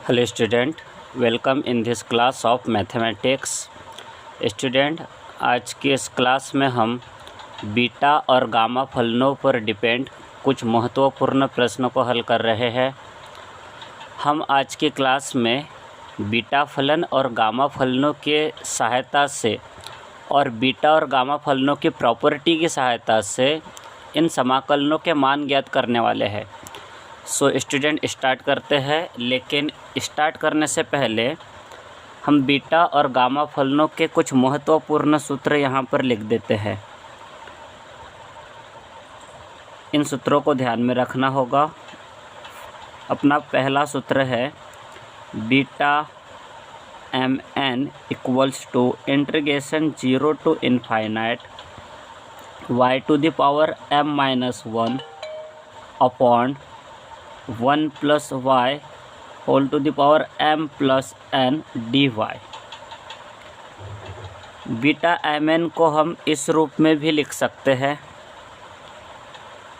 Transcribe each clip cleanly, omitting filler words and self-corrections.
Hello student, welcome in this class of mathematics. Student, आज की इस क्लास में हम बीटा और गामा फलनों पर डिपेंड कुछ महत्वपूर्ण प्रश्नों को हल कर रहे हैं। हम आज की क्लास में बीटा फलन और गामा फलनों के सहायता से और बीटा और गामा फलनों की प्रॉपर्टी की सहायता से इन समाकलनों के मान ज्ञात करने वाले हैं। सो स्टूडेंट, स्टार्ट करते हैं। लेकिन स्टार्ट करने से पहले हम बीटा और गामा फलनों के कुछ महत्वपूर्ण सूत्र यहाँ पर लिख देते हैं। इन सूत्रों को ध्यान में रखना होगा। अपना पहला सूत्र है beta m n equals to integration 0 to infinite y to the power m-1 upon 1 + y whole to the power m+n dy। Beta m n को हम इस रूप में भी लिख सकते हैं।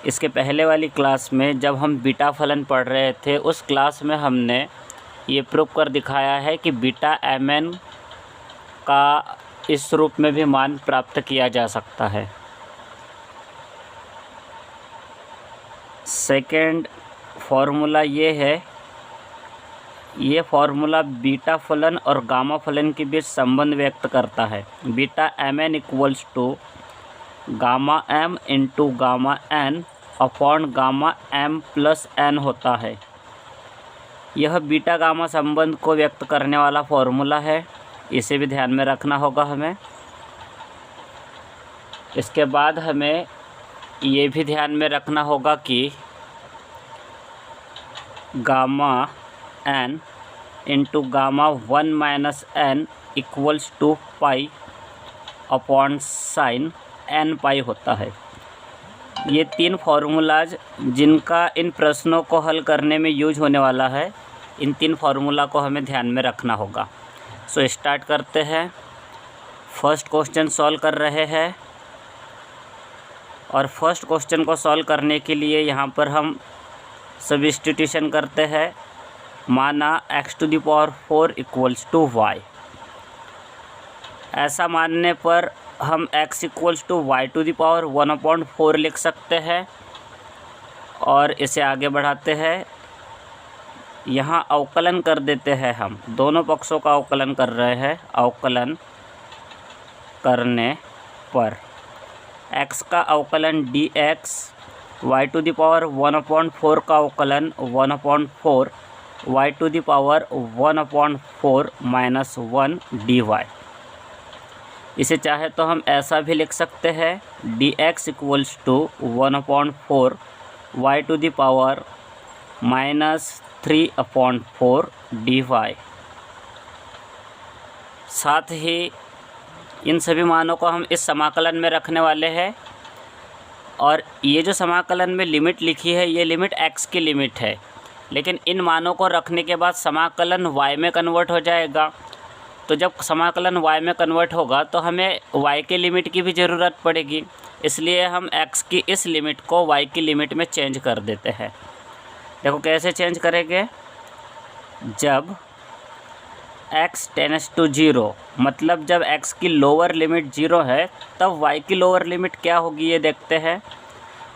इसके पहले वाली क्लास में जब हम बीटा फलन पढ़ रहे थे, उस क्लास में हमने ये प्रूव कर दिखाया है कि बीटा एम एन का इस रूप में भी मान प्राप्त किया जा सकता है। सेकेंड फॉर्मूला ये है, ये फॉर्मूला बीटा फलन और गामा फलन के बीच संबंध व्यक्त करता है। Beta m n equals to gamma m into gamma n upon gamma m plus n होता है। यह बीटा गामा संबंध को व्यक्त करने वाला फॉर्मूला है, इसे भी ध्यान में रखना होगा हमें। इसके बाद हमें ये भी ध्यान में रखना होगा कि gamma n into gamma 1 - n equals to pi upon sine n pi होता है। ये तीन फार्मूलाज जिनका इन प्रश्नों को हल करने में यूज होने वाला है, इन तीन फार्मूला को हमें ध्यान में रखना होगा। सो स्टार्ट करते हैं। फर्स्ट क्वेश्चन सॉल्व कर रहे हैं और फर्स्ट क्वेश्चन को सॉल्व करने के लिए यहाँ पर हम सब्स्टिट्यूशन करते हैं। माना x to the power 4 equals to y। ऐसा मानने पर हम x equals to y to the power 1/4 लिख सकते हैं और इसे आगे बढ़ाते हैं। यहाँ अवकलन कर देते हैं, हम दोनों पक्षों का अवकलन कर रहे हैं। अवकलन करने पर x का अवकलन dx, y to the power 1/4 का अवकलन 1/4 y to the power 1/4 - 1 dy। इसे चाहे तो हम ऐसा भी लिख सकते हैं, dx equals to 1/4 y to the power -3/4 dy। साथ ही इन सभी मानों को हम इस समाकलन में रखने वाले हैं और ये जो समाकलन में लिमिट लिखी है, ये लिमिट x की लिमिट है। लेकिन इन मानों को रखने के बाद समाकलन y में कन्वर्ट हो जाएगा। तो जब समाकलन y में कन्वर्ट होगा तो हमें y के लिमिट की भी ज़रूरत पड़ेगी, इसलिए हम x की इस लिमिट को y की लिमिट में चेंज कर देते हैं। देखो कैसे चेंज करेंगे। जब x टेंड्स टू 0, मतलब जब x की लोअर लिमिट 0 है, तब y की लोअर लिमिट क्या होगी ये देखते हैं।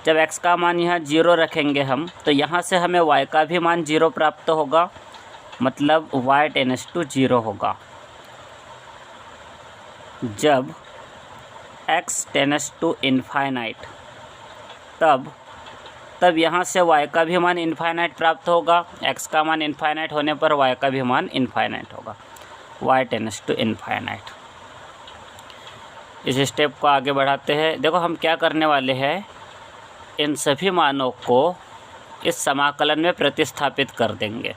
जब x का मान यहाँ 0 रखेंगे हम, तो यहाँ से हमें y का भी मान 0 प्राप्त होगा, मतलब y टेंड्स टू 0 होगा। जब x टेंड्स टू इनफाइनाइट, तब यहाँ से y का भी मान इनफाइनाइट प्राप्त होगा। x का मान इनफाइनाइट होने पर y का भी मान इनफाइनाइट होगा, y टेंड्स टू इनफाइनाइट। इस स्टेप को आगे बढ़ाते हैं। देखो हम क्या करने वाले हैं, इन सभी मानों को इस समाकलन में प्रतिस्थापित कर देंगे,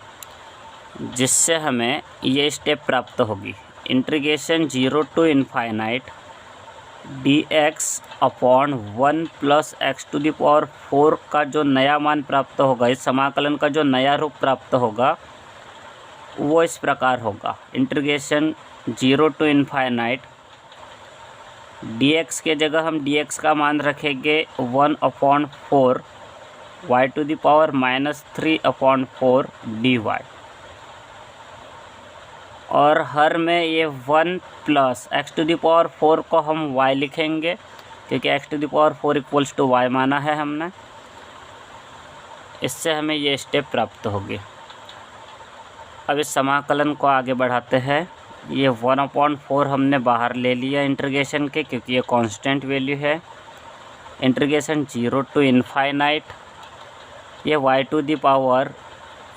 जिससे हमें ये स्टेप प्राप्त होगी। Integration 0 to infinite dx upon 1 + x to the power 4 का जो नया मान प्राप्त होगा, इस समाकलन का जो नया रूप प्राप्त होगा, वो इस प्रकार होगा। इंटीग्रेशन 0 to इनफाइनाइट dx के जगह हम dx का मान रखेंगे 1/4 y to the power -3/4 dy। और हर में ये 1 प्लस x⁴ को हम y लिखेंगे, क्योंकि x⁴ इक्वल्स टू y माना है हमने। इससे हमें ये स्टेप प्राप्त होगी। अब इस समाकलन को आगे बढ़ाते हैं। ये 1/4 हमने बाहर ले लिया इंटीग्रेशन के, क्योंकि ये कांस्टेंट वैल्यू है। इंटीग्रेशन 0 टू इनफाइनाइट, ये y⁻³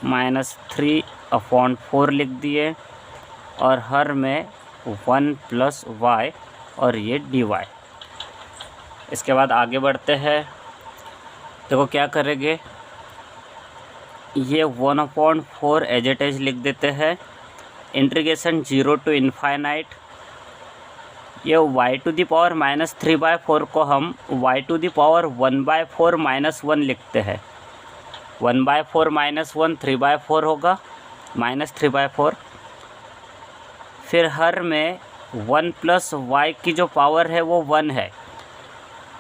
-3/4 लिख दिए, और हर में 1 प्लस y और ये dy। इसके बाद आगे बढ़ते हैं। देखो क्या करेंगे, ये 1/4 एज इट इज लिख देते हैं। इंटीग्रेशन 0 टू इनफाइनाइट, ये y⁻³ -3/4 को हम y⁻1/4 -1 लिखते हैं। 1/4 -1 3/4 होगा, -3/4। फिर हर में 1 प्लस y की जो पावर है वो 1 है।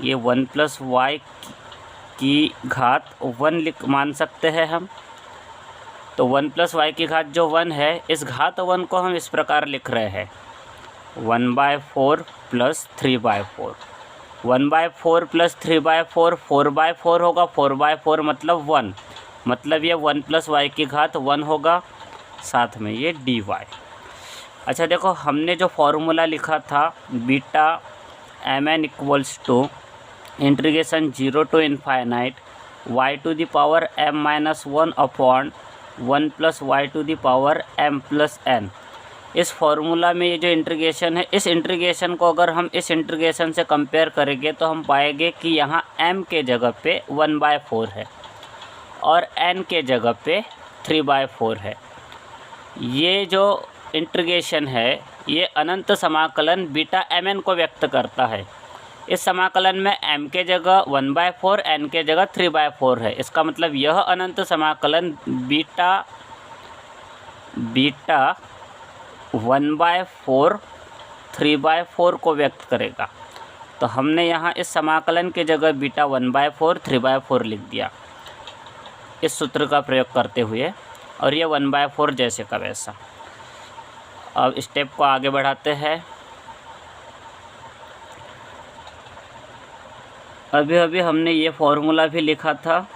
ये 1 प्लस y की घात 1 मान सकते हैं हम। तो 1 प्लस y की घात जो 1 है, इस घात 1 को हम इस प्रकार लिख रहे हैं 1/4 प्लस 3/4। 1/4 प्लस 3/4 4/4 होगा। 4/4 मतलब 1, मतलब ये 1 प्लस y की घात 1 होगा, साथ में ये dy। अच्छा देखो, हमने जो फॉर्मूला लिखा था beta mn equals to integration 0 to infinite y⁻m-1/1 plus y⁻m+n। इस फॉर्मूला में ये जो इंटीग्रेशन है, इस इंटीग्रेशन को अगर हम इस इंटीग्रेशन से कंपेयर करेंगे तो हम पाएंगे कि यहाँ m के जगह पे 1/4 है और n के जगह पे 3/4 है। ये जो इंटीग्रेशन है ये अनंत समाकलन बीटा mn को व्यक्त करता है। इस समाकलन में m के जगह 1/4, n के जगह 3/4 है। इसका मतलब यह अनंत समाकलन बीटा 1/4 3/4 को व्यक्त करेगा। तो हमने यहाँ इस समाकलन के जगह बीटा 1/4 3/4 लिख दिया इस सूत्र का प्रयोग करते हुए, और ये 1/4 जैसे का वैसा। अब स्टेप को आगे बढ़ाते हैं। अभी हमने ये फॉर्मूला भी लिखा था।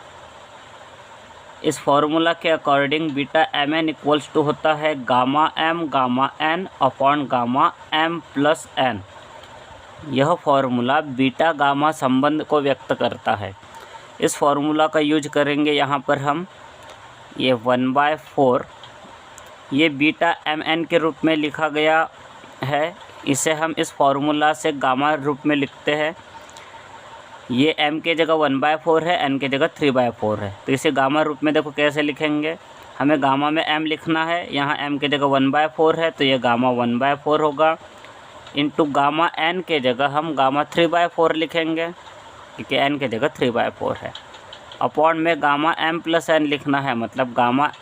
इस फॉर्मूला के according beta mn equals to होता है gamma m gamma n upon gamma m plus n। यह फॉर्मूला बीटा गामा संबंध को व्यक्त करता है। इस फॉर्मूला का यूज करेंगे यहाँ पर हम। ये 1/4 ये बीटा mn के रूप में लिखा गया है। इसे हम इस फॉर्मूला से गामा रूप में लिखते हैं। ये m के जगह 1/4 है, n के जगह 3/4 है। तो इसे गामा रूप में देखो कैसे लिखेंगे। हमें गामा में m लिखना है, यहाँ m के जगह 1/4 है तो ये गामा 1/4 होगा, इंटू गामा n के जगह हम गामा 3/4 लिखेंगे, क्योंकि n के जगह 3/4 है। अपॉन में गामा m प्लस n लिखना है, मतलब गामा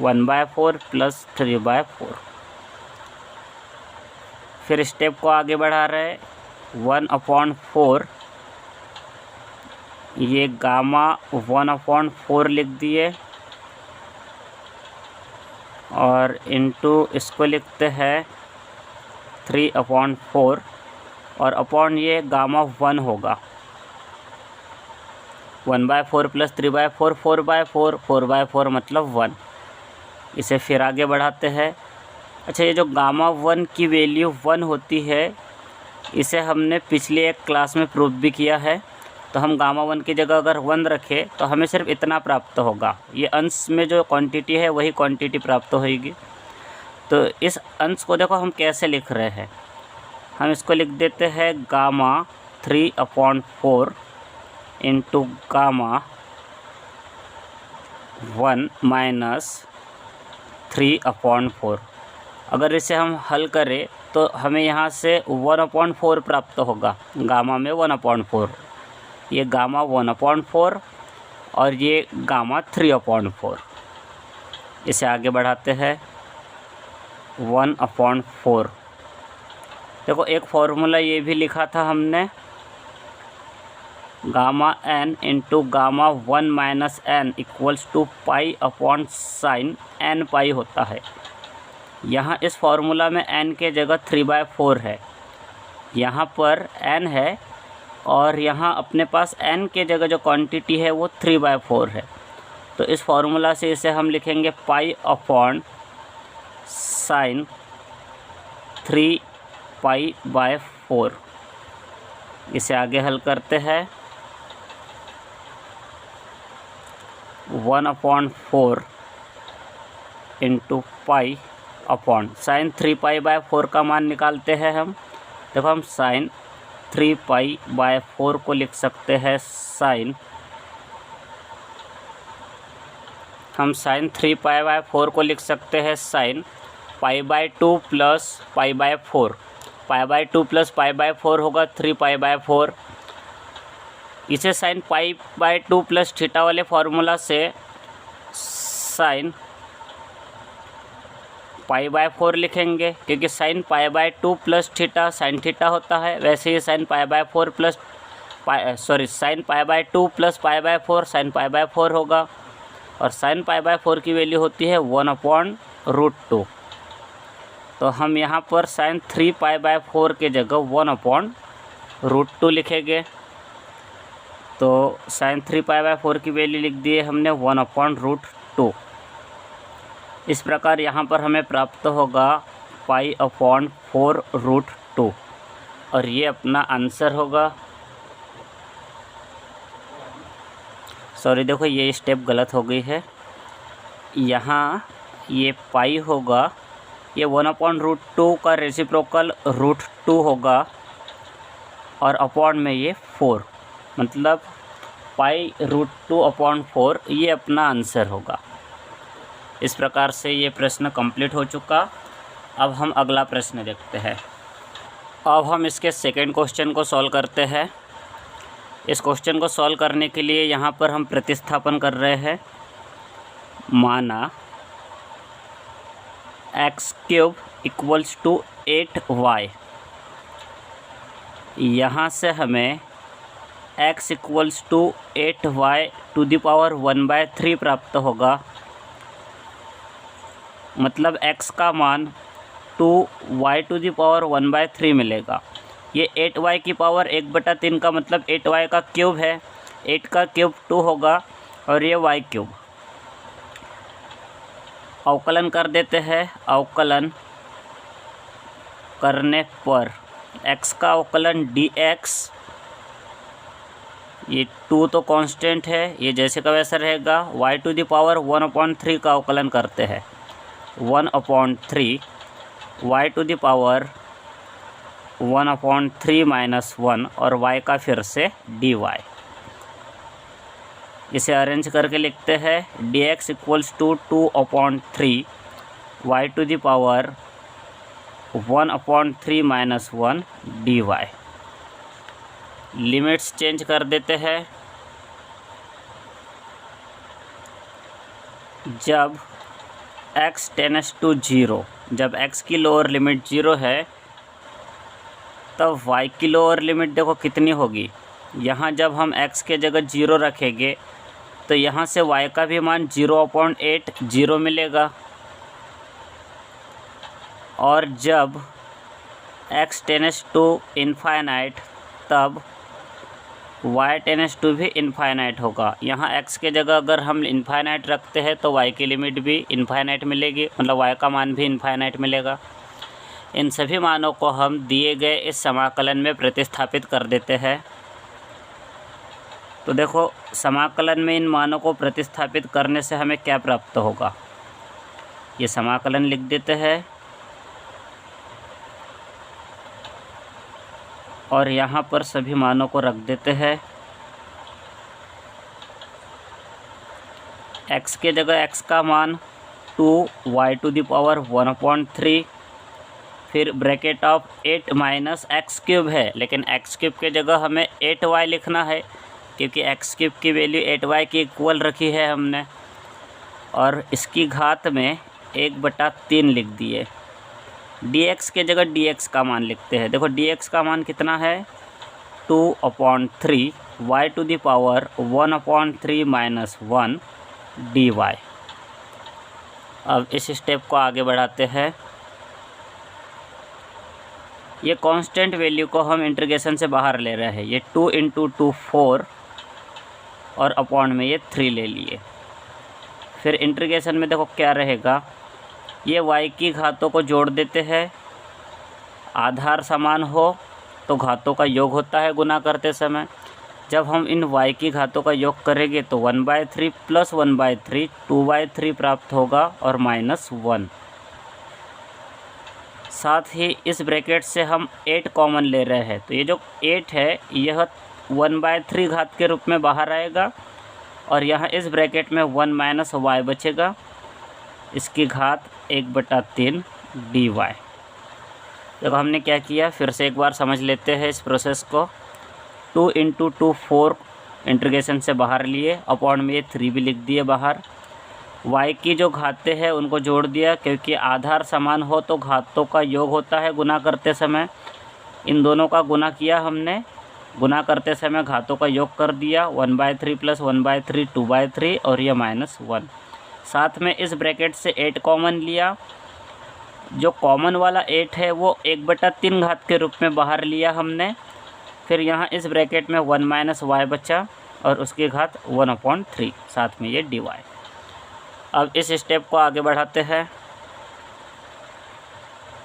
1/4 प्लस 3/4। फिर स्टेप को आगे बढ़ा रहे। 1/4 ये गामा 1/4 लिख दिए, और इंटू इसको लिखते हैं 3/4, और अपॉन ये गामा 1 होगा। 1/4 प्लस 3/4 4/4, 4/4 मतलब 1। इसे फिर आगे बढ़ाते हैं। अच्छा, ये जो गामा 1 की वैल्यू 1 होती है, इसे हमने पिछले एक क्लास में प्रूव भी किया है। तो हम गामा 1 की जगह अगर 1 रखें तो हमें सिर्फ इतना प्राप्त होगा। ये अंश में जो क्वांटिटी है वही क्वांटिटी प्राप्त होगी। तो इस अंश को देखो हम कैसे लिख रहे हैं। हम इसको लिख देते हैं गामा 3/4 इंटू गामा 1 माइनस 3/4। अगर इसे हम हल करें तो हमें यहाँ से 1/4 प्राप्त होगा। गामा में 1/4, ये गामा 1/4 और ये गामा 3/4। इसे आगे बढ़ाते हैं। 1/4 देखो, एक फॉर्मूला ये भी लिखा था हमने, gamma n into gamma 1 minus n equals to pi upon sine n pi होता है। यहाँ इस फॉर्मूला में n के जगह 3/4 है, यहाँ पर n है और यहाँ अपने पास n के जगह जो क्वांटिटी है वो 3/4 है। तो इस फॉर्मूला से इसे हम लिखेंगे पाई अपॉन साइन 3π/4। इसे आगे हल करते हैं। 1/4 इंटू पाई अपॉन साइन 3π/4 का मान निकालते हैं हम। देखो हम साइन 3π/4 को लिख सकते हैं साइन 3π/4 को लिख सकते हैं साइन π/2 प्लस π/4। π/2 प्लस π/4 होगा 3π/4। इसे साइन π/2 प्लस थीटा वाले फार्मूला से साइन π/4 लिखेंगे, क्योंकि sine π/2 plus theta sine theta होता है। वैसे ही sine π/4 plus sine π/2 plus π/4 sine π/4 होगा, और साइन π/4 की वैल्यू होती है 1/√2। तो हम यहाँ पर साइन 3π/4 के जगह 1/√2 लिखेंगे। तो साइन 3π/4 की वैल्यू लिख दिए हमने 1/√2। इस प्रकार यहाँ पर हमें प्राप्त होगा π/4√2, और ये अपना आंसर होगा। सॉरी, देखो ये स्टेप गलत हो गई है। यहाँ ये पाई होगा, ये 1/√2 का रेसिप्रोकल √2 होगा, और अपॉन में ये 4, मतलब π√2/4 ये अपना आंसर होगा। इस प्रकार से ये प्रश्न कंप्लीट हो चुका। अब हम अगला प्रश्न देखते हैं। अब हम इसके सेकंड क्वेश्चन को सॉल्व करते हैं। इस क्वेश्चन को सॉल्व करने के लिए यहाँ पर हम प्रतिस्थापन कर रहे हैं। माना x³ = 8y। यहाँ से हमें x = 8y⁴ प्राप्त होगा। मतलब x का मान 2y⁴ मिलेगा। ये 8y की पावर 1/3 का मतलब 8y का क्यूब है। 8 का क्यूब 2 होगा, और ये y³। अवकलन कर देते हैं। अवकलन करने पर x का अवकलन dx, ये 2 तो कांस्टेंट है, ये जैसे का वैसा रहेगा। y⁴ का अवकलन करते हैं 1/3 y⁴ 1/3 - 1, और y का फिर से dy। इसे अरेंज करके लिखते हैं। dx = 2/3 y⁴ 1/3 - 1 dy। Limits change कर देते हैं। जब x टेंड्स टू 0, जब x की लोअर लिमिट 0 है, तब y की लोअर लिमिट देखो कितनी होगी। यहाँ जब हम x के जगह 0 रखेंगे तो यहाँ से y का भी मान 0/8 0 मिलेगा। और जब x टेंड्स टू इनफाइनाइट, तब y टेंड्स टू भी इनफाइनाइट होगा। यहाँ x के जगह अगर हम इनफाइनाइट रखते हैं तो y की लिमिट भी इनफाइनाइट मिलेगी, मतलब y का मान भी इनफाइनाइट मिलेगा। इन सभी मानों को हम दिए गए इस समाकलन में प्रतिस्थापित कर देते हैं। तो देखो समाकलन में इन मानों को प्रतिस्थापित करने से हमें क्या प्राप्त होगा, ये समाकलन लिख देते हैं। और यहाँ पर सभी मानों को रख देते हैं। x के जगह x का मान 2y⁴ 1/3, फिर ब्रैकेट ऑफ 8 - x³ है, लेकिन x³ के जगह हमें 8y लिखना है, क्योंकि x³ की वैल्यू 8y की इक्वल रखी है हमने। और इसकी घात में 1/3 लिख दिए। dx के जगह dx का मान लिखते हैं। देखो dx का मान कितना है, 2/3 y⁴ 1/3 - 1 dy। अब इस स्टेप को आगे बढ़ाते हैं। ये कांस्टेंट वैल्यू को हम इंटीग्रेशन से बाहर ले रहे हैं। ये 2 × 2 4 और अपॉन में ये 3 ले लिए। फिर इंटीग्रेशन में देखो क्या रहेगा, ये y की घातों को जोड़ देते हैं। आधार समान हो तो घातों का योग होता है गुना करते समय। जब हम इन y की घातों का योग करेंगे तो 1/3 + 1/3 2/3 प्राप्त होगा और -1। साथ ही इस ब्रैकेट से हम 8 कॉमन ले रहे हैं, तो ये जो 8 है यह 1/3 घात के रूप में बाहर आएगा और यहाँ इस ब्रैकेट में 1 - y बचेगा, इसकी घात 1/3 dy। देखो हमने क्या किया, फिर से एक बार समझ लेते हैं इस प्रोसेस को। 2 × 2 4 इंटीग्रेशन से बाहर लिए, अपॉन में 3 भी लिख दिए बाहर। y की जो घातें हैं उनको जोड़ दिया, क्योंकि आधार समान हो तो घातों का योग होता है गुना करते समय। इन दोनों का गुना किया हमने, गुना करते समय घातों का योग कर दिया। 1/3 + 1/3 2/3 और यह -1। साथ में इस ब्रैकेट से 8 कॉमन लिया। जो कॉमन वाला 8 है वो 1/3 घात के रूप में बाहर लिया हमने। फिर यहाँ इस ब्रैकेट में 1 - y बचा और उसकी घात 1/3, साथ में ये dy। अब इस स्टेप को आगे बढ़ाते हैं।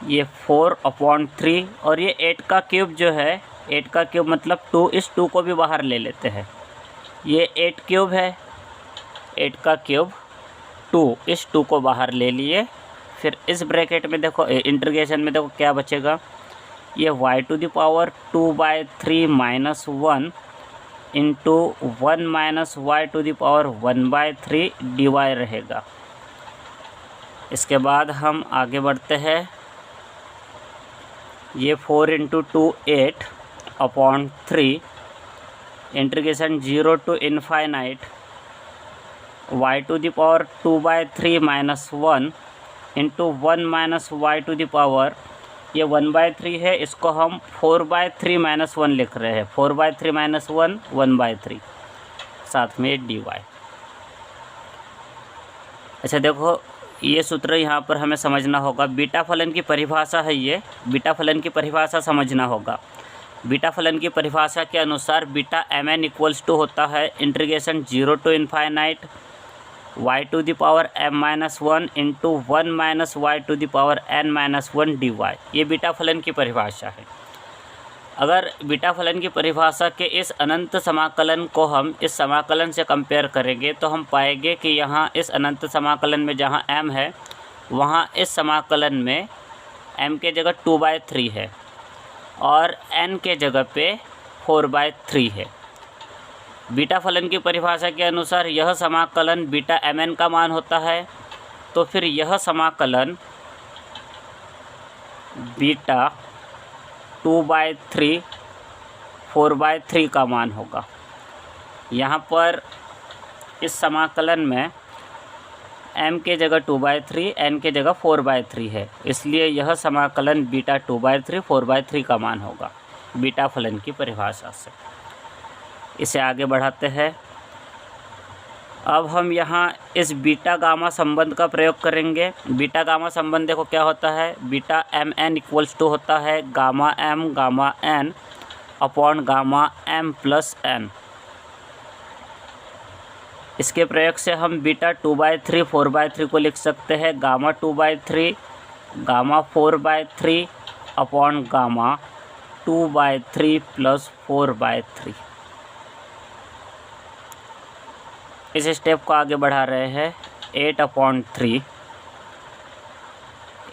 ये 4/3 और ये 8 का क्यूब जो है, 8 का क्यूब मतलब 2, इस 2 को भी बाहर ले लेते हैं। ये 8 क्यूब है, 8 का क्यूब 2, इस 2 को बाहर ले लिए। फिर इस ब्रैकेट में देखो इंटीग्रेशन में देखो क्या बचेगा, ये y² 2/3 - 1 × 1 - y⁴ dy रहेगा। इसके बाद हम आगे बढ़ते हैं। ये 4 × 2 8/3 इंटीग्रेशन 0 to ∞ y² 2/3 - 1 × 1 - y⁴ ये 1/3 है, इसको हम 4/3 - 1 लिख रहे हैं। 4/3 - 1 1/3, साथ में dy। अच्छा देखो ये सूत्र यहाँ पर हमें समझना होगा। बीटा फलन की परिभाषा है ये, बीटा फलन की परिभाषा समझना होगा। बीटा फलन की परिभाषा के अनुसार बीटा mn = होता है integration 0 to ∞ y⁴m - 1 × 1 - y⁴n - 1 dy। ये बीटा फलन की परिभाषा है। अगर बीटा फलन की परिभाषा के इस अनंत समाकलन को हम इस समाकलन से कंपेयर करेंगे तो हम पाएंगे कि यहाँ इस अनंत समाकलन में जहाँ m है वहाँ इस समाकलन में m के जगह 2/3 है और n के जगह पे 4/3 है। बीटा फलन की परिभाषा के अनुसार यह समाकलन बीटा mn का मान होता है, तो फिर यह समाकलन बीटा 2/3 4/3 का मान होगा। यहाँ पर इस समाकलन में m के जगह 2/3 n के जगह 4/3 है, इसलिए यह समाकलन बीटा 2/3 4/3 का मान होगा बीटा फलन की परिभाषा से। इसे आगे बढ़ाते हैं। अब हम यहाँ इस बीटा गामा संबंध का प्रयोग करेंगे। बीटा गामा संबंध देखो क्या होता है, बीटा mn = होता है gamma m gamma n upon gamma m + n। इसके प्रयोग से हम बीटा 2/3 4/3 को लिख सकते हैं गामा 2/3 गामा 4/3 अपॉन गामा 2/3 + 4/3। इस स्टेप को आगे बढ़ा रहे हैं। 8/3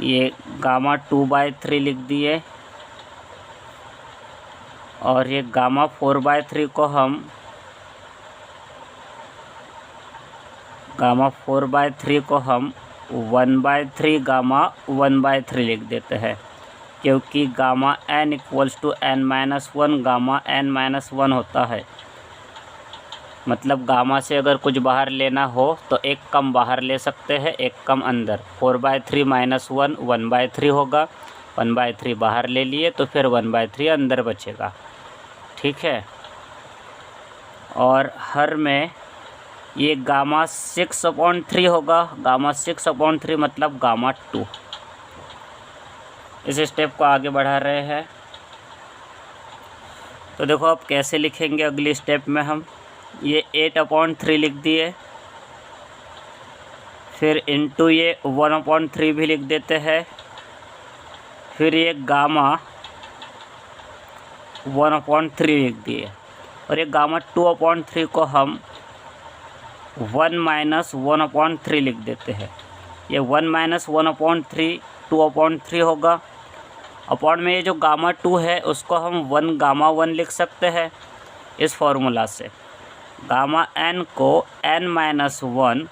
ये गामा 2/3 लिख दिए और ये गामा 4/3 को हम गामा 4/3 को हम 1/3 गामा 1/3 लिख देते हैं, क्योंकि gamma n = n-1 gamma n-1 होता है। मतलब गामा से अगर कुछ बाहर लेना हो तो एक कम बाहर ले सकते हैं, एक कम अंदर। 4/3 - 1 1/3 होगा, 1/3 बाहर ले लिए तो फिर 1/3 अंदर बचेगा, ठीक है। और हर में ये गामा 6/3 होगा, गामा 6/3 मतलब गामा 2। इस स्टेप को आगे बढ़ा रहे हैं। तो देखो अब कैसे लिखेंगे अगली स्टेप में हम ये 8/3 लिख दिए, फिर इनटू ये 1/3 भी लिख देते हैं, फिर ये गामा 1/3 लिख दिए, और ये गामा 2/3 को हम 1 - 1/3 लिख देते हैं। ये 1 - 1/3 2/3 होगा। अपॉन में ये जो गामा 2 है उसको हम 1 गामा 1 लिख सकते हैं इस फॉर्मूला से। गामा n को n-1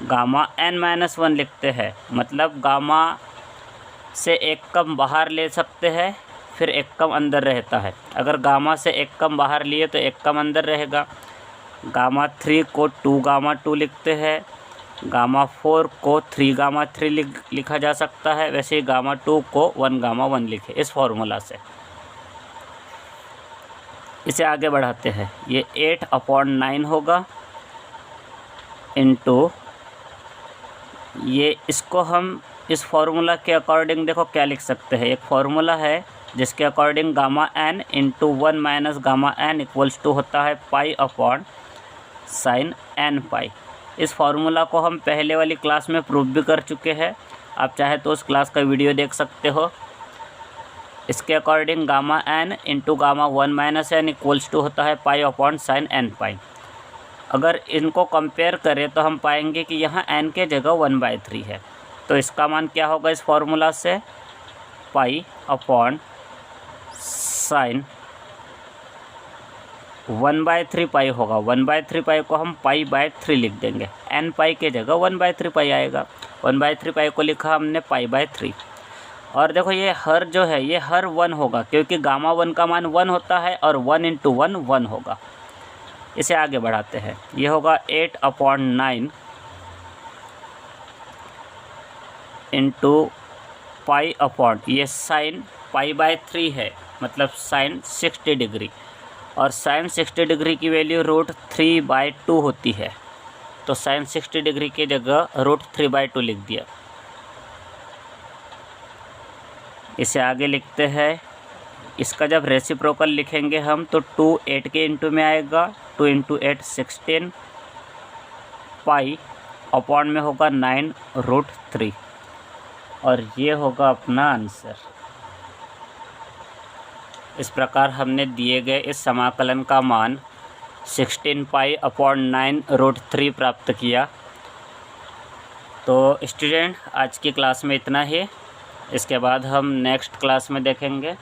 गामा n-1 लिखते हैं, मतलब गामा से एक कम बाहर ले सकते हैं, फिर एक कम अंदर रहता है। अगर गामा से एक कम बाहर लिए तो एक कम अंदर रहेगा। गामा 3 को 2 गामा 2 लिखते हैं, गामा 4 को 3 गामा 3 लिखा जा सकता है, वैसे ही गामा 2 को 1 गामा 1 लिखे इस फॉर्मूला से। इसे आगे बढ़ाते हैं। ये 8/9 होगा इनटू ये, इसको हम इस फॉर्मूला के अकॉर्डिंग देखो क्या लिख सकते हैं। एक फार्मूला है जिसके according gamma n into 1 minus gamma n equals to होता है π/sin n π। इस फार्मूला को हम पहले वाली क्लास में प्रूव भी कर चुके हैं, आप चाहे तो उस क्लास का वीडियो देख सकते हो। इसके according gamma n into gamma 1 minus n equals to होता है π/sin n π। अगर इनको कंपेयर करें तो हम पाएंगे कि यहाँ n के जगह 1/3 है, तो इसका मान क्या होगा इस फार्मूला से π/sin 1/3 π होगा। 1/3 π को हम π/3 लिख देंगे, n π के जगह 1/3 π आएगा। 1/3 π को लिखा हमने π/3। और देखो ये हर जो है ये हर 1 होगा, क्योंकि गामा 1 का मान 1 होता है और 1 × 1 1 होगा। इसे आगे बढ़ाते हैं। ये होगा 8/9 इंटू π/, ये साइन π/3 है, मतलब साइन 60 डिग्री, और साइन 60 डिग्री की वैल्यू √3/2 होती है, तो साइन 60 डिग्री की जगह √3/2 लिख दिया। इसे आगे लिखते हैं। इसका जब रेसिप्रोकल लिखेंगे हम तो 2 8 के इंटू में आएगा, 2 × 8 16 π/, में होगा 9√3, और ये होगा अपना आंसर। इस प्रकार हमने दिए गए इस समाकलन का मान 16 π/9√3 प्राप्त किया। तो स्टूडेंट आज की क्लास में इतना ही, इसके बाद हम नेक्स्ट क्लास में देखेंगे।